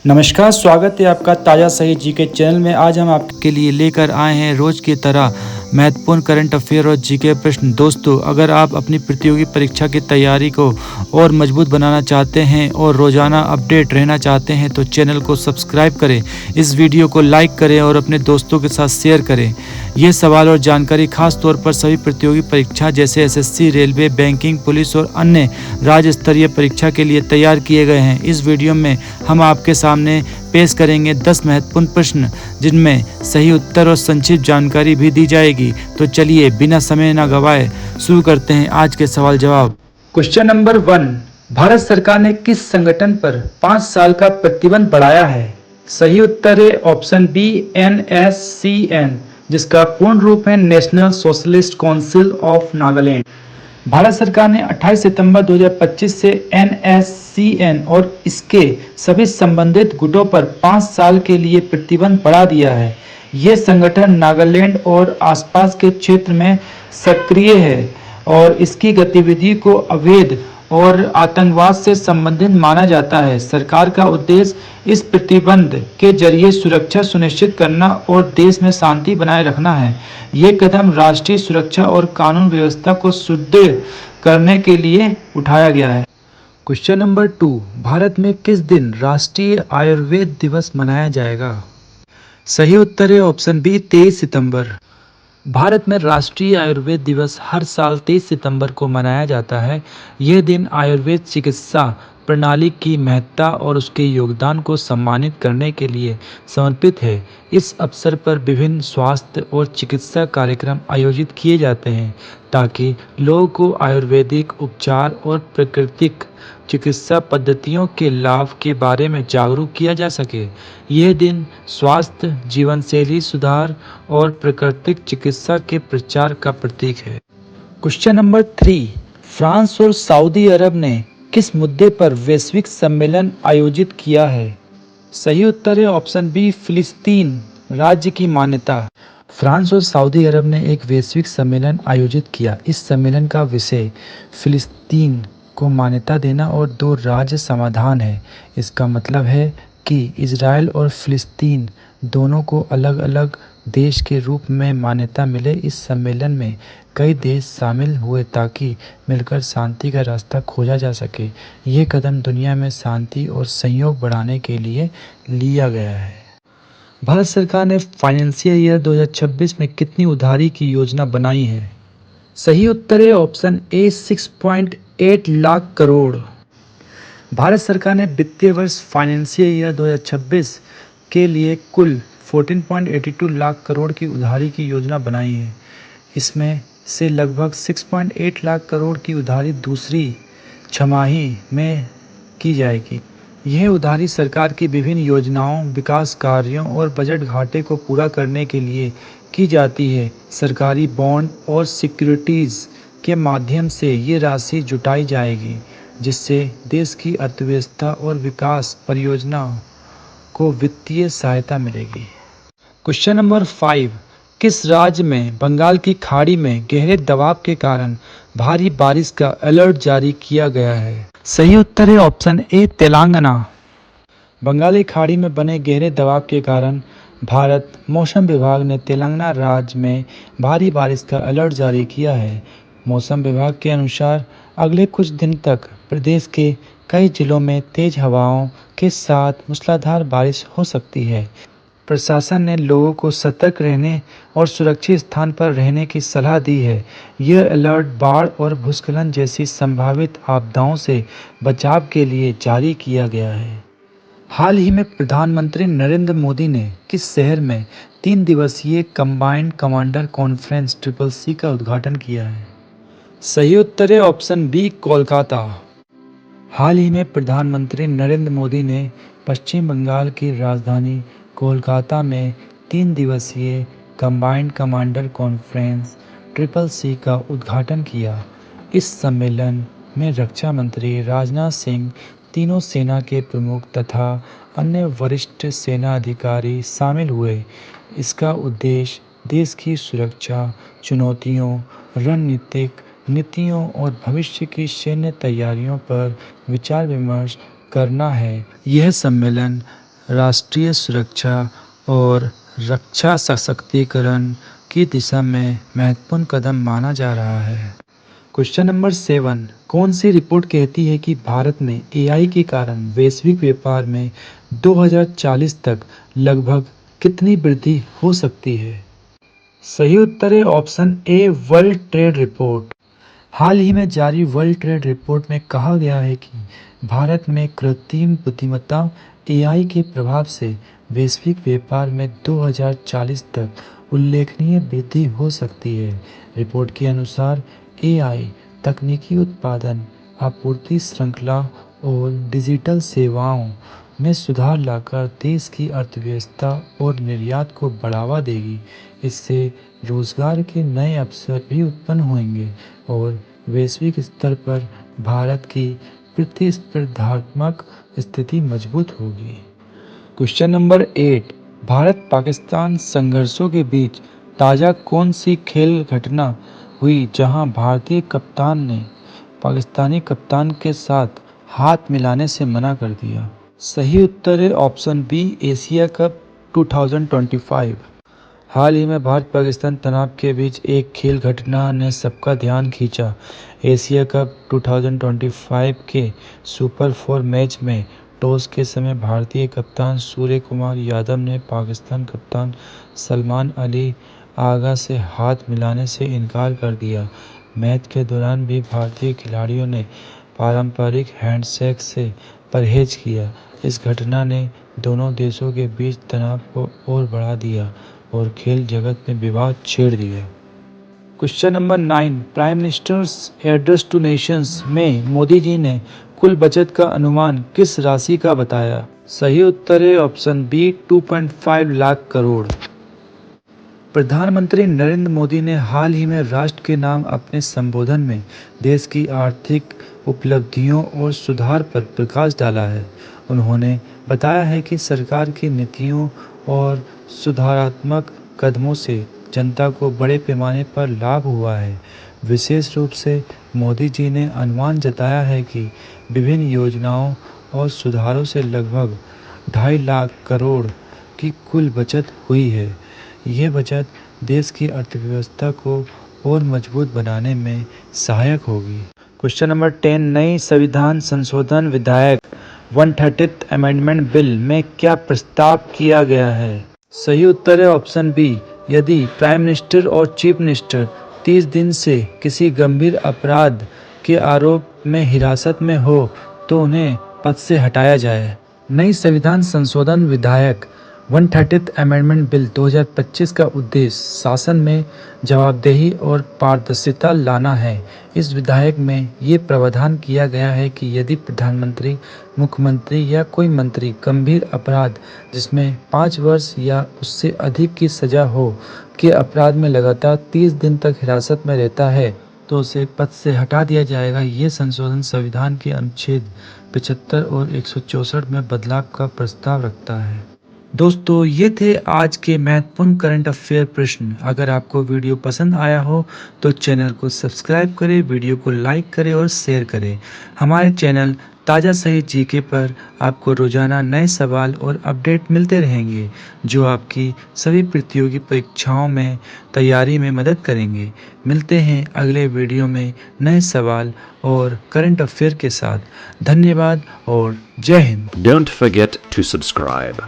नमस्कार, स्वागत है आपका ताज़ा सही जीके चैनल में। आज हम आपके लिए लेकर आए हैं रोज की तरह महत्वपूर्ण करंट अफेयर और जीके प्रश्न। दोस्तों, अगर आप अपनी प्रतियोगी परीक्षा की तैयारी को और मजबूत बनाना चाहते हैं और रोजाना अपडेट रहना चाहते हैं तो चैनल को सब्सक्राइब करें, इस वीडियो को लाइक करें और अपने दोस्तों के साथ शेयर करें। ये सवाल और जानकारी खास तौर पर सभी प्रतियोगी परीक्षा जैसे एसएससी, रेलवे, बैंकिंग, पुलिस और अन्य राज्य स्तरीय परीक्षा के लिए तैयार किए गए हैं। इस वीडियो में हम आपके सामने पेश करेंगे 10 महत्वपूर्ण प्रश्न, जिनमें सही उत्तर और संक्षिप्त जानकारी भी दी जाएगी। तो चलिए बिना समय न गवाए शुरू करते हैं आज के सवाल जवाब। क्वेश्चन नंबर 1, भारत सरकार ने किस संगठन पर 5 साल का प्रतिबंध बढ़ाया है? सही उत्तर है ऑप्शन बी, NSCN, जिसका पूर्ण रूप है national socialist council of Nagaland. Bharat सरकार ने 28 सितंबर 2025 से NSCN और इसके सभी संबंधित गुटों पर 5 साल के लिए प्रतिबंध बढ़ा दिया है। ये संगठन नागालैंड और आसपास के क्षेत्र में सक्रिय है और इसकी गतिविधि को अवैध और आतंकवाद से संबंधित माना जाता है। सरकार का उद्देश्य इस प्रतिबंध के जरिए सुरक्षा सुनिश्चित करना और देश में शांति बनाए रखना है। ये कदम राष्ट्रीय सुरक्षा और कानून व्यवस्था को सुदृढ़ करने के लिए उठाया गया है। क्वेश्चन नंबर 2, भारत में किस दिन राष्ट्रीय आयुर्वेद दिवस मनाया जाएगा? सही उत्तर है ऑप्शन बी, 23 सितंबर। भारत में राष्ट्रीय आयुर्वेद दिवस हर साल 23 सितंबर को मनाया जाता है। यह दिन आयुर्वेद चिकित्सा प्रणाली की महत्ता और उसके योगदान को सम्मानित करने के लिए समर्पित है। इस अवसर पर विभिन्न स्वास्थ्य और चिकित्सा कार्यक्रम आयोजित किए जाते हैं ताकि लोगों को आयुर्वेदिक उपचार और प्राकृतिक चिकित्सा पद्धतियों के लाभ के बारे में जागरूक किया जा सके। यह दिन स्वास्थ्य, जीवनशैली सुधार और प्राकृतिक चिकित्सा के प्रचार का प्रतीक है। क्वेश्चन नंबर 3, फ्रांस और सऊदी अरब ने किस मुद्दे पर वैश्विक सम्मेलन आयोजित किया है? सही उत्तर है ऑप्शन बी, फिलिस्तीन राज्य की मान्यता। फ्रांस और सऊदी अरब ने एक वैश्विक सम्मेलन आयोजित किया। इस सम्मेलन का विषय फिलिस्तीन को मान्यता देना और दो राज्य समाधान है। इसका मतलब है कि इजराइल और फिलिस्तीन दोनों को अलग अलग देश के रूप में मान्यता मिले। इस सम्मेलन में कई देश शामिल हुए ताकि मिलकर शांति का रास्ता खोजा जा सके। ये कदम दुनिया में शांति और सहयोग बढ़ाने के लिए लिया गया है। भारत सरकार ने फाइनेंशियल ईयर 2026 में कितनी उधारी की योजना बनाई है? सही उत्तर है ऑप्शन ए, 6.8 लाख करोड़। भारत सरकार ने वित्तीय वर्ष फाइनेंशियल ईयर 2026 के लिए कुल 14.82 लाख करोड़ की उधारी की योजना बनाई है। इसमें से लगभग 6.8 लाख करोड़ की उधारी दूसरी छमाही में की जाएगी। यह उधारी सरकार की विभिन्न योजनाओं, विकास कार्यों और बजट घाटे को पूरा करने के लिए की जाती है। सरकारी बॉन्ड और सिक्योरिटीज़ के माध्यम से ये राशि जुटाई जाएगी, जिससे देश की अर्थव्यवस्था और विकास परियोजनाओं को वित्तीय सहायता मिलेगी। क्वेश्चन नंबर 5, किस राज्य में बंगाल की खाड़ी में गहरे दबाव के कारण भारी बारिश का अलर्ट जारी किया गया है? सही उत्तर है ऑप्शन ए, तेलंगाना। बंगाली खाड़ी में बने गहरे दबाव के कारण भारत मौसम विभाग ने तेलंगाना राज्य में भारी बारिश का अलर्ट जारी किया है। मौसम विभाग के अनुसार अगले कुछ दिन तक प्रदेश के कई जिलों में तेज हवाओं के साथ मूसलाधार बारिश हो सकती है। प्रशासन ने लोगों को सतर्क रहने और सुरक्षित स्थान पर रहने की सलाह दी है। यह अलर्ट बाढ़ और भूस्खलन जैसी संभावित आपदाओं से बचाव के लिए जारी किया गया है। हाल ही में प्रधानमंत्री नरेंद्र मोदी ने किस शहर में 3 दिवसीय कंबाइंड कमांडर कॉन्फ्रेंस CCC का उद्घाटन किया है? सही उत्तर है ऑप्शन बी, कोलकाता। हाल ही में प्रधानमंत्री नरेंद्र मोदी ने पश्चिम बंगाल की राजधानी कोलकाता में 3 दिवसीय कंबाइंड कमांडर कॉन्फ्रेंस CCC का उद्घाटन किया। इस सम्मेलन में रक्षा मंत्री राजनाथ सिंह, तीनों सेना के प्रमुख तथा अन्य वरिष्ठ सेना अधिकारी शामिल हुए। इसका उद्देश्य देश की सुरक्षा, चुनौतियों, रणनीतिक नीतियों और भविष्य की सैन्य तैयारियों पर विचार विमर्श करना है। यह सम्मेलन राष्ट्रीय सुरक्षा और रक्षा सशक्तिकरण की दिशा में महत्वपूर्ण कदम माना जा रहा है। क्वेश्चन नंबर 7, कौन सी रिपोर्ट कहती है कि भारत में एआई के कारण वैश्विक व्यापार में 2040 तक लगभग कितनी वृद्धि हो सकती है? सही उत्तर है option A, world trade report. हाल ही में जारी वर्ल्ड ट्रेड रिपोर्ट में कहा गया है कि भारत में कृत्रिम बुद्धिमत्ता एआई के प्रभाव से वैश्विक व्यापार में 2040 तक उल्लेखनीय वृद्धि हो सकती है। रिपोर्ट के अनुसार एआई तकनीकी उत्पादन, आपूर्ति श्रृंखला और डिजिटल सेवाओं में सुधार लाकर देश की अर्थव्यवस्था और निर्यात को बढ़ावा देगी। इससे रोजगार के नए अवसर भी उत्पन्न होंगे और वैश्विक स्तर पर भारत की प्रतिस्पर्धात्मक स्थिति मजबूत होगी। क्वेश्चन नंबर 8, भारत पाकिस्तान संघर्षों के बीच ताज़ा कौन सी खेल घटना हुई जहां भारतीय कप्तान ने पाकिस्तानी कप्तान के साथ हाथ मिलाने से मना कर दिया? सही उत्तर है ऑप्शन बी, एशिया कप 2025। हाल ही में भारत पाकिस्तान तनाव के बीच एक खेल घटना ने सबका ध्यान खींचा। एशिया कप 2025 के सुपर 4 मैच में टॉस के समय भारतीय कप्तान सूर्य कुमार यादव ने पाकिस्तान कप्तान सलमान अली आगा से हाथ मिलाने से इनकार कर दिया। मैच के दौरान भी भारतीय खिलाड़ियों ने पारंपरिक हैंडशेक से परहेज किया। इस घटना ने दोनों देशों के बीच तनाव को और बढ़ा दिया और खेल जगत में विवाद छेड़ दिया। Question number 9, prime ministers address two nations में मोदी जी ने कुल बचत का अनुमान किस राशि का बताया? सही उत्तर है ऑप्शन बी, 2.5 लाख करोड़। प्रधानमंत्री नरेंद्र मोदी ने हाल ही में राष्ट्र के नाम अपने संबोधन में देश की आर्थिक उपलब्धियों और सुधार पर प्रकाश डाला है। उन्होंने बताया है कि सरकार की नीतियों और सुधारात्मक कदमों से जनता को बड़े पैमाने पर लाभ हुआ है। विशेष रूप से मोदी जी ने अनुमान जताया है कि विभिन्न योजनाओं और सुधारों से लगभग 2.5 लाख करोड़ की कुल बचत हुई है। ये बचत देश की अर्थव्यवस्था को और मजबूत बनाने में सहायक होगी। क्वेश्चन नंबर 10, नई संविधान संशोधन विधेयक 130th अमेंडमेंट बिल में क्या प्रस्ताव किया गया है? सही उत्तर है ऑप्शन बी, यदि प्राइम मिनिस्टर और चीफ मिनिस्टर 30 दिन से किसी गंभीर अपराध के आरोप में हिरासत में हो तो उन्हें पद से हटाया जाए। नई संविधान संशोधन विधेयक 130th अमेंडमेंट बिल 2025 का उद्देश्य शासन में जवाबदेही और पारदर्शिता लाना है। इस विधेयक में ये प्रावधान किया गया है कि यदि प्रधानमंत्री, मुख्यमंत्री या कोई मंत्री गंभीर अपराध जिसमें 5 वर्ष या उससे अधिक की सजा हो के अपराध में लगातार 30 दिन तक हिरासत में रहता है तो उसे पद से हटा दिया जाएगा। ये संशोधन संविधान के अनुच्छेद 75 और 164 में बदलाव का प्रस्ताव रखता है। दोस्तों, ये थे आज के महत्वपूर्ण करंट अफेयर प्रश्न। अगर आपको वीडियो पसंद आया हो तो चैनल को सब्सक्राइब करें, वीडियो को लाइक करें और शेयर करें। हमारे चैनल ताज़ा सही जीके पर आपको रोजाना नए सवाल और अपडेट मिलते रहेंगे जो आपकी सभी प्रतियोगी परीक्षाओं में तैयारी में मदद करेंगे। मिलते हैं अगले वीडियो में नए सवाल और करंट अफेयर के साथ। धन्यवाद और जय Hind. Don't forget to subscribe.